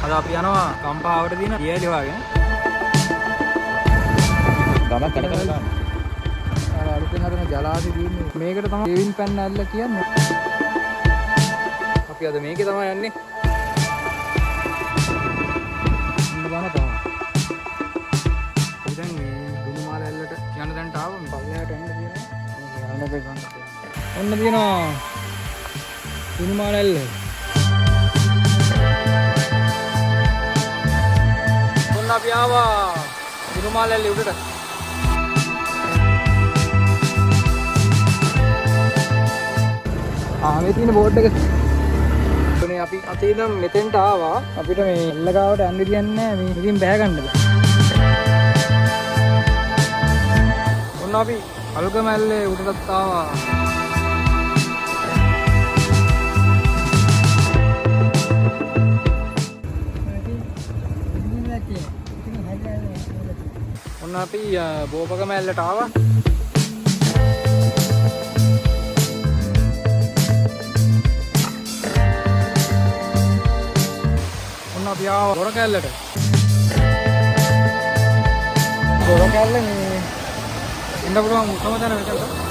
අද අපි යනවා කම්පාවට දින දියලි වගේ. ගමක් කඩ කඩ ගන්න. අර අලුතෙන් හදන ජලාශය දින්නේ. මේකට තමයි ඩේවින් පැන්න ඇල්ල කියන්නේ. අපි අද මේකේ තමයි යන්නේ. ඉන්න බන තමයි. දැන් මේ දුනුමාල ඇල්ලට යන තැනට ආවම පල්ලෙහාට යන්න තියෙනවා. යන්න බෑ. ඔන්න තියෙනවා දුනුමාල ඇල්ල. ඔන්න අපි ආවා දුනුමාල ඇල්ලේ උඩට. මේ තියෙන බෝඩ් එක. එතනේ අපි අතේ ඉඳන් මෙතෙන්ට ආවා. අපිට මේ ඇල්ල ගාවට යන්න දෙන්නේ නැහැ. මේ ඉතින් බෑ ගන්න බෑ. ඔන්න අපි අලුගම ඇල්ලේ උඩටත් ආවා. ඔන්න අපි බෝපගම ඇල්ලට ආවා. ඔන්න අපි ආවා ගොර කැල්ලට. ගොර කැල්ල මේ ඉන්න පුළුවන් උසම තැන මෙතන.